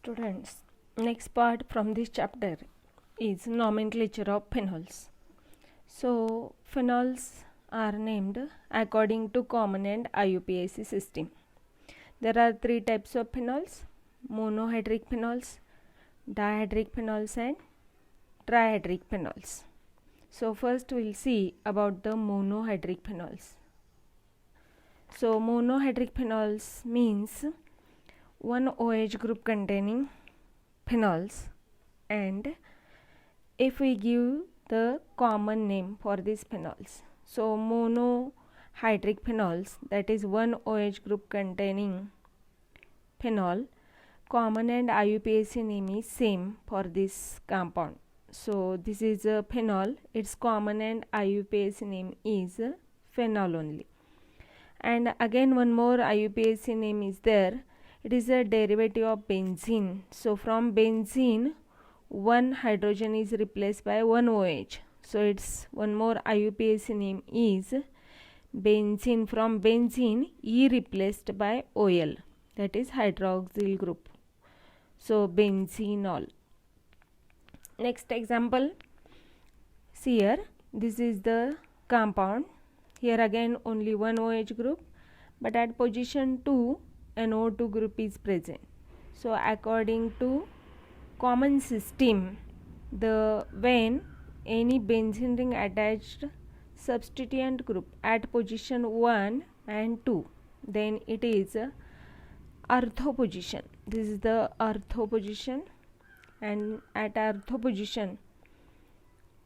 Students, next part from this chapter is nomenclature of phenols. So, phenols are named according to common and IUPAC system. There are three types of phenols: monohydric phenols, dihydric phenols, and trihydric phenols. So, first we'll see about the monohydric phenols. So, monohydric phenols means one OH group containing phenols, and if we give the common name for these phenols, so monohydric phenols, that is one OH group containing phenol, common and IUPAC name is same for this compound. So this is a phenol, its common and IUPAC name is phenol only. And again one more IUPAC name is there. It is a derivative of benzene. So from benzene, one hydrogen is replaced by one OH. So its one more IUPAC name is benzene. From benzene, E replaced by OL, that is hydroxyl group. So benzenol. Next example, see here, this is the compound. Here again only one OH group, but at position 2 an O2 group is present. So according to common system, when any benzene ring attached substituent group at position 1 and 2, then it is ortho position. This is the ortho position, and at ortho position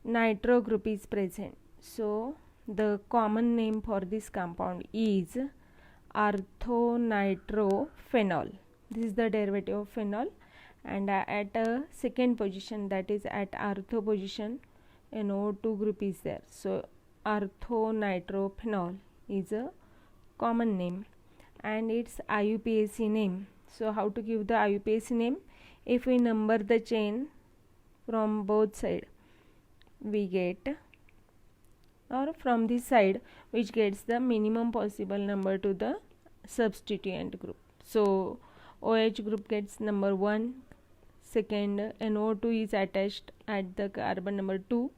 nitro group is present. So the common name for this compound is orthonitrophenol. This is the derivative of phenol, and at a second position, that is at ortho position, an O2 group is there. So orthonitrophenol is a common name and its IUPAC name. So how to give the IUPAC name? If we number the chain from both sides, we get, or from this side, which gets the minimum possible number to the substituent group. So OH group gets number 1, second NO2 is attached at the carbon number 2,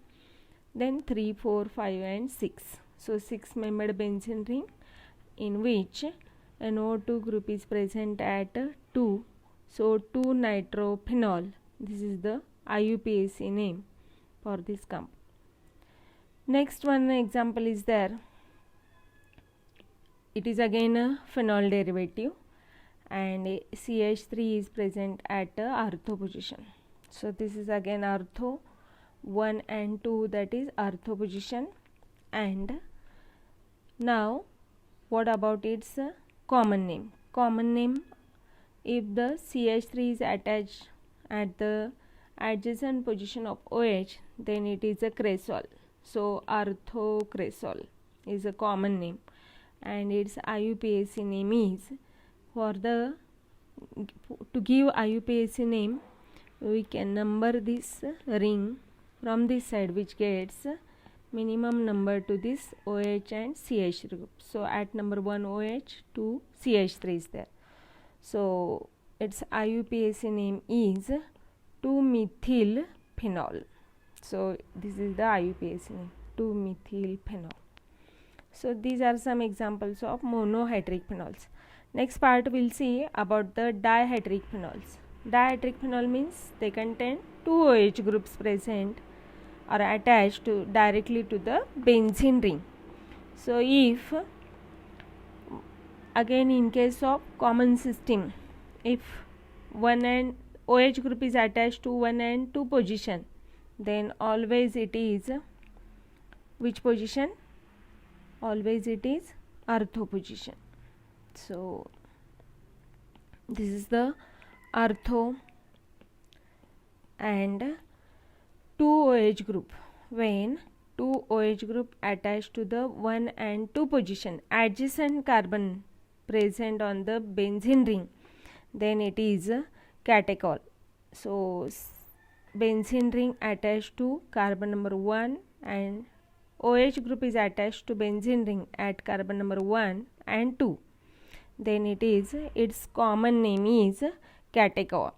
then 3, 4, 5 and 6. So 6 membered benzene ring in which NO2 group is present at 2. So 2-nitrophenol, this is the IUPAC name for this compound. Next one example is there. It is again a phenol derivative, and CH3 is present at ortho position. So this is again ortho 1 and 2, that is ortho position. And now what about its common name? Common name, if the CH3 is attached at the adjacent position of OH, then it is a cresol. So orthocresol is a common name, and its IUPAC name is, to give IUPAC name, we can number this ring from this side, which gets minimum number to this OH and CH group. So at number 1 OH, 2 CH3 is there. So its IUPAC name is 2-methylphenol. So this is the IUPAC name, 2-methylphenol. So these are some examples of monohydric phenols. Next part we'll see about the dihydric phenols. Dihydric phenol means they contain two OH groups present or attached directly to the benzene ring. So if again in case of common system, if one and OH group is attached to 1 and 2 position, then always it is which position? Always it is ortho position. So this is the ortho, and 2 OH group, when 2 OH group attached to the 1 and 2 position, adjacent carbon present on the benzene ring, then it is catechol. So benzene ring attached to carbon number 1 and OH group is attached to benzene ring at carbon number 1 and 2, then it is, its common name is catechol.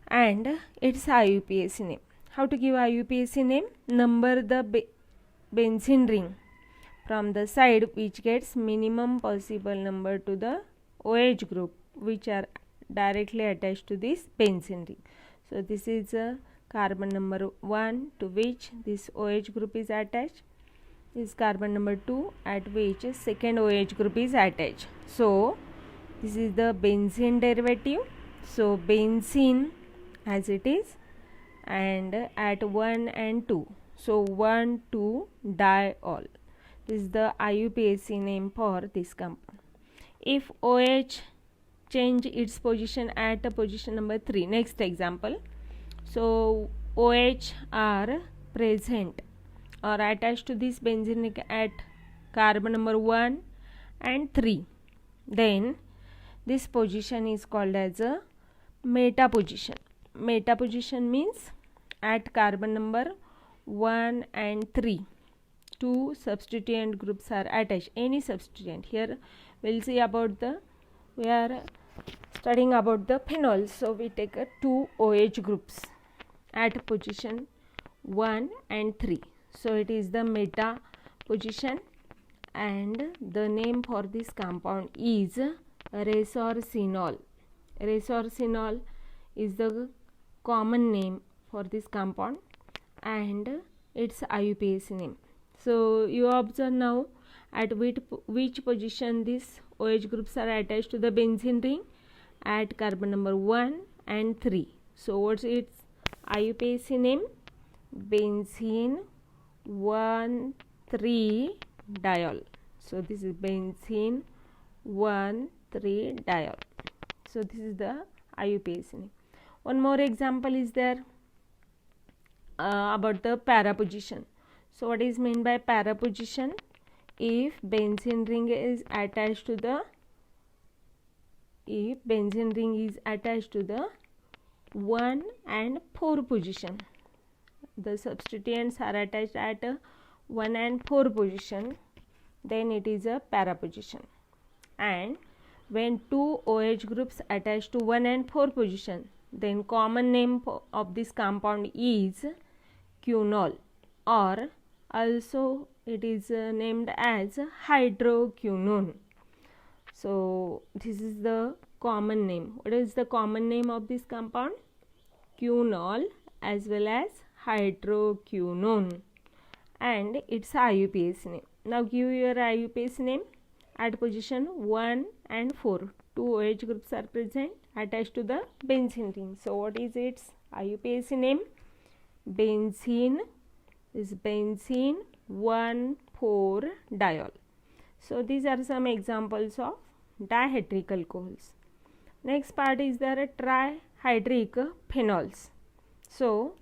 and its IUPAC name. How to give IUPAC name? Number the benzene ring from the side which gets minimum possible number to the OH group which are directly attached to this benzene ring. So this is a carbon number 1 to which this OH group is attached. This is carbon number 2 at which second OH group is attached. So this is the benzene derivative. So benzene as it is, and at 1 and 2. So 1,2 diol. This is the IUPAC name for this compound. If OH change its position at position number 3, next example. So OH are present or attached to this benzene ring at carbon number 1 and 3. Then this position is called as a meta position. Meta position means at carbon number 1 and 3 two substituent groups are attached. Any substituent. Here we'll see about we are studying about the phenols. So we take two OH groups at position 1 and 3. So it is the meta position, and the name for this compound is resorcinol. Resorcinol is the common name for this compound and its IUPAC name. So you observe now at which position these OH groups are attached to the benzene ring at carbon number 1 and 3. So what's its IUPAC name? Benzene 1,3-diol. So this is benzene 1,3-diol. So this is the IUPAC name. One more example is there about the para position. So what is meant by para position? If benzene ring is attached to the 1 and 4 position, the substituents are attached at 1 and 4 position, then it is a para position. And when two OH groups attached to 1 and 4 position, then common name of this compound is quinol, or also it is named as hydroquinone. So this is the common name. What is the common name of this compound? Quinol as well as hydroquinone, and its IUPAC name. Now give your IUPAC name. At position 1 and 4, two OH groups are present attached to the benzene ring. So what is its IUPAC name? Benzene is benzene 1,4-diol. So these are some examples of dihedric alcohols. Next part is there trihedric phenols. So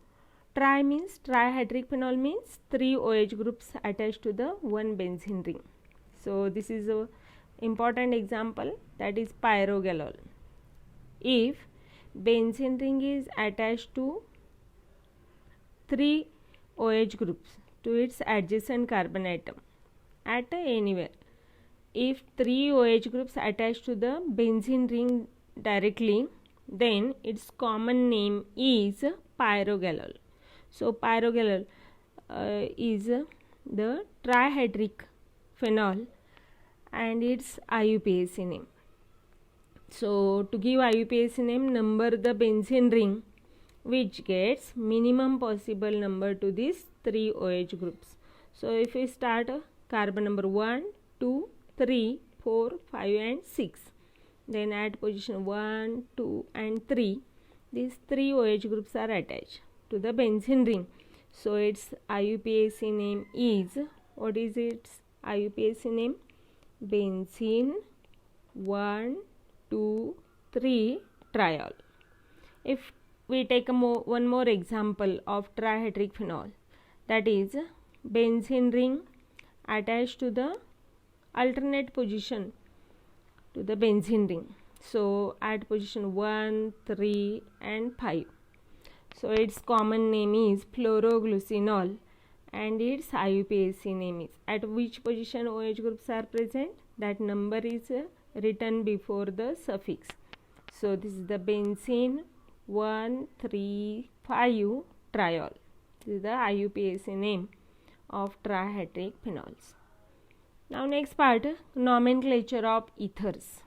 tri means trihedric phenol means 3 OH groups attached to the one benzene ring. So this is a important example, that is pyrogalol. If benzene ring is attached to 3 OH groups to its adjacent carbon atom at anywhere, if 3 OH groups attached to the benzene ring directly, then its common name is pyrogalol. So pyrogalol is the trihedric phenol and its IUPAC name. So to give IUPAC name, number the benzene ring which gets minimum possible number to these 3 OH groups. So if we start carbon number 1, 2, 3, 4, 5 and 6, then at position 1, 2 and 3, these 3 OH groups are attached to the benzene ring. So its IUPAC name is, what is its IUPAC name? Benzene 1,2,3-triol. If we take one more example of trihedric phenol, that is benzene ring attached to the alternate position to the benzene ring. So at position 1, 3 and 5. So its common name is fluoroglucinol and its IUPAC name is, at which position OH groups are present, that number is written before the suffix. So this is the benzene 1,3,5 triol. This is the IUPAC name of trihydrate phenols. Now next part, nomenclature of ethers.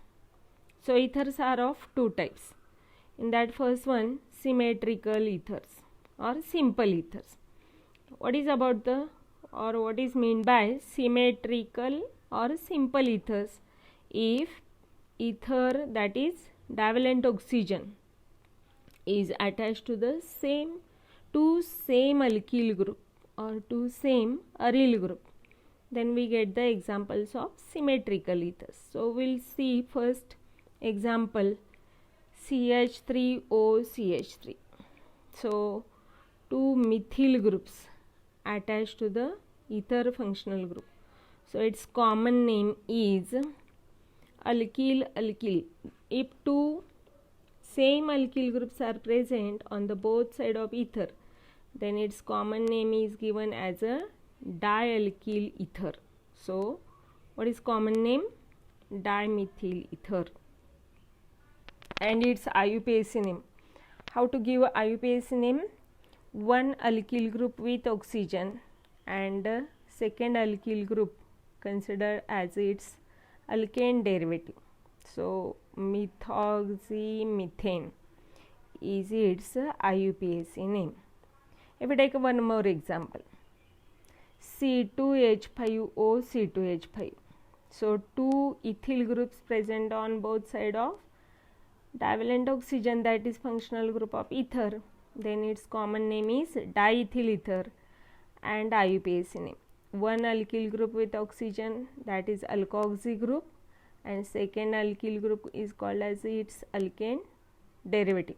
So ethers are of two types. In that first one, symmetrical ethers or simple ethers. What is about the or what is meant by symmetrical or simple ethers? If ether, that is divalent oxygen, is attached to the same alkyl group or to same aryl group, then we get the examples of symmetrical ethers. So we'll see first example, CH3OCH3. So two methyl groups attached to the ether functional group. So its common name is alkyl. If two same alkyl groups are present on the both side of ether, then its common name is given as a dialkyl ether. So what is common name? Dimethyl ether. And its IUPAC name. How to give IUPAC name? One alkyl group with oxygen and second alkyl group considered as its alkane derivative. So methoxymethane is its IUPAC name. If we take one more example, C2H5O C2H5. So two ethyl groups present on both sides of divalent oxygen, that is functional group of ether, then its common name is diethyl ether and IUPAC name. One alkyl group with oxygen, that is alkoxy group, and second alkyl group is called as its alkane derivative.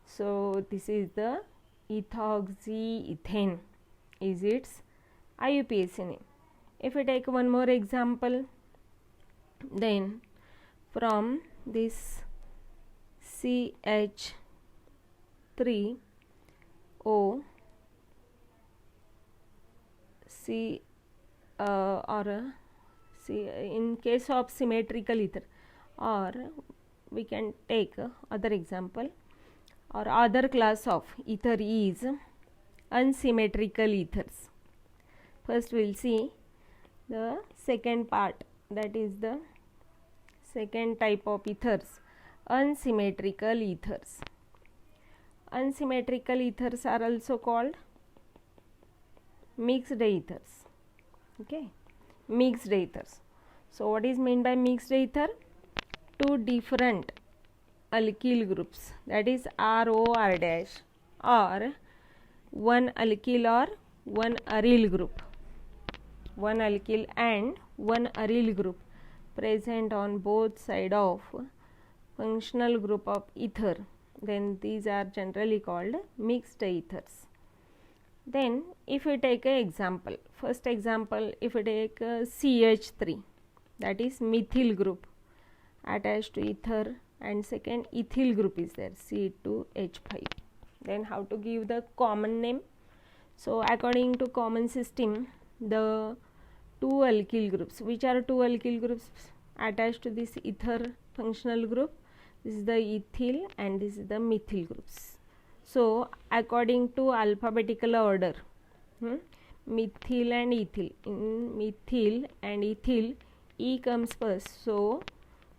So this is the ethoxyethane is its IUPAC name. If we take one more example, then from this CH3O C in case of symmetrical ether, or we can take other example or other class of ether is unsymmetrical ethers. First we will see the second part, that is the second type of ethers, unsymmetrical ethers. Unsymmetrical ethers are also called mixed ethers. Okay, mixed ethers. So what is meant by mixed ether? Two different alkyl groups, that is ROR dash, or one alkyl or one aryl group, one alkyl and one aryl group present on both sides of functional group of ether, then these are generally called mixed ethers. Then if we take an example, first example, if we take CH3, that is methyl group attached to ether, and second ethyl group is there, C2H5. Then how to give the common name? So according to common system, the two alkyl groups, which are two alkyl groups attached to this ether functional group? This is the ethyl and this is the methyl groups. So according to alphabetical order, methyl and ethyl, in methyl and ethyl, E comes first. So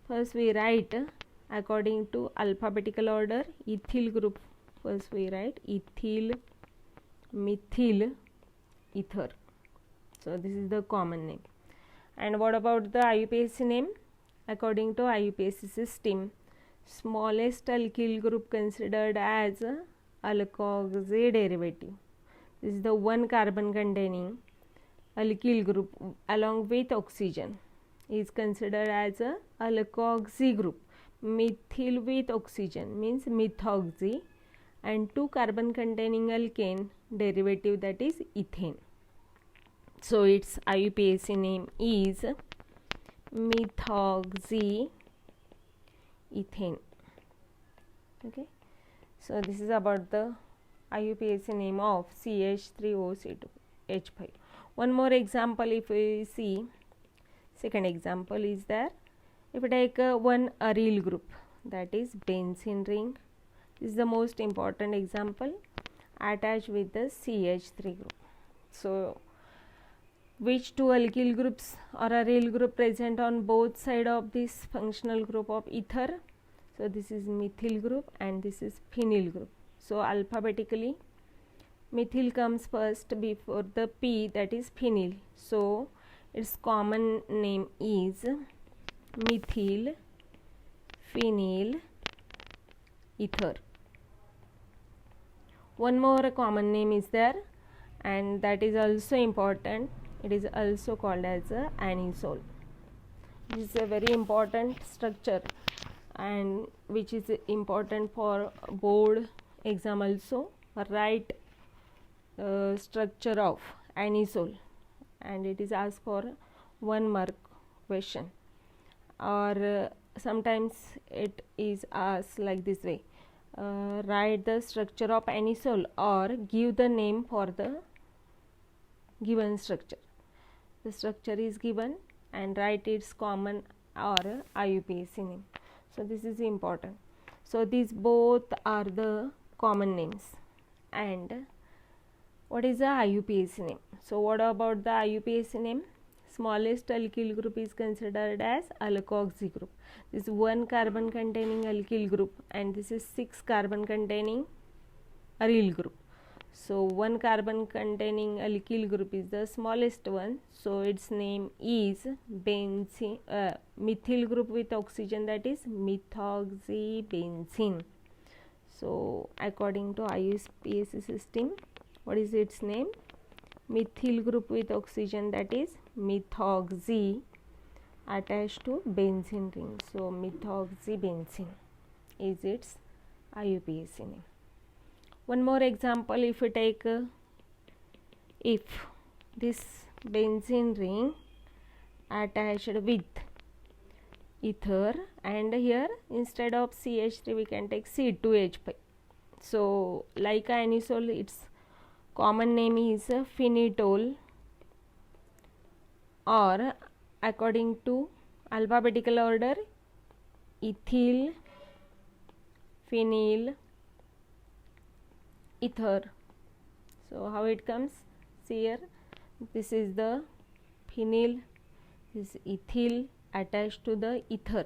first we write according to alphabetical order, ethyl group, first we write ethyl, methyl, ether. So this is the common name. And what about the IUPAC name? According to IUPAC system, smallest alkyl group considered as alkoxy derivative. This is the one carbon containing alkyl group along with oxygen is considered as a alkoxy group. Methyl with oxygen means methoxy, and two carbon containing alkane derivative, that is ethane. So its IUPAC name is methoxyethane. Okay, so this is about the IUPAC name of CH3OC2H5. One more example, if we see, second example is there. If we take one aryl group, that is benzene ring, This is the most important example attached with the CH3 group. So which two alkyl groups or aryl group present on both sides of this functional group of ether? So this is methyl group and this is phenyl group. So alphabetically methyl comes first before the P, that is phenyl. So its common name is methyl phenyl ether. One more common name is there, and that is also important. It is also called as a anisole. This is a very important structure and which is important for board exam also. Write structure of anisole, and it is asked for 1 mark question, or sometimes it is asked like this way, write the structure of anisole or give the name for the given structure. The structure is given and write its common or IUPAC name. So this is important. So these both are the common names. And what is the IUPAC name? So what about the IUPAC name? Smallest alkyl group is considered as alkoxy group. This is 1 carbon containing alkyl group, and this is 6 carbon containing aryl group. So 1 carbon containing alkyl group is the smallest one, so its name is benzene, methyl group with oxygen, that is methoxybenzene. So according to IUPAC system, what is its name? Methyl group with oxygen, that is methoxy attached to benzene ring. So methoxybenzene is its IUPAC name. One more example, if we take if this benzene ring attached with ether, and here instead of CH3 we can take C2H5. So like anisole, its common name is phenitol, or according to alphabetical order, ethyl, phenyl, ether. So how it comes? See here, this is the phenyl, this is ethyl attached to the ether.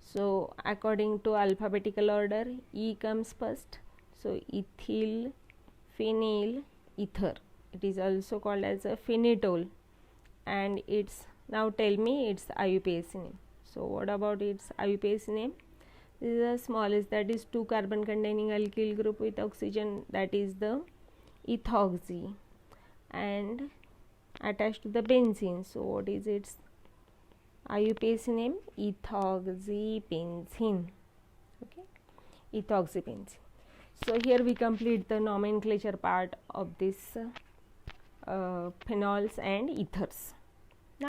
So according to alphabetical order, E comes first. So ethyl, phenyl, ether. It is also called as a phenitol, and it's, now tell me its IUPAC name. So what about its IUPAC name? This is the smallest, that is 2 carbon containing alkyl group with oxygen, that is the ethoxy, and attached to the benzene. So what is its IUPAC name? Ethoxybenzene. Okay, ethoxybenzene. So here we complete the nomenclature part of this phenols and ethers.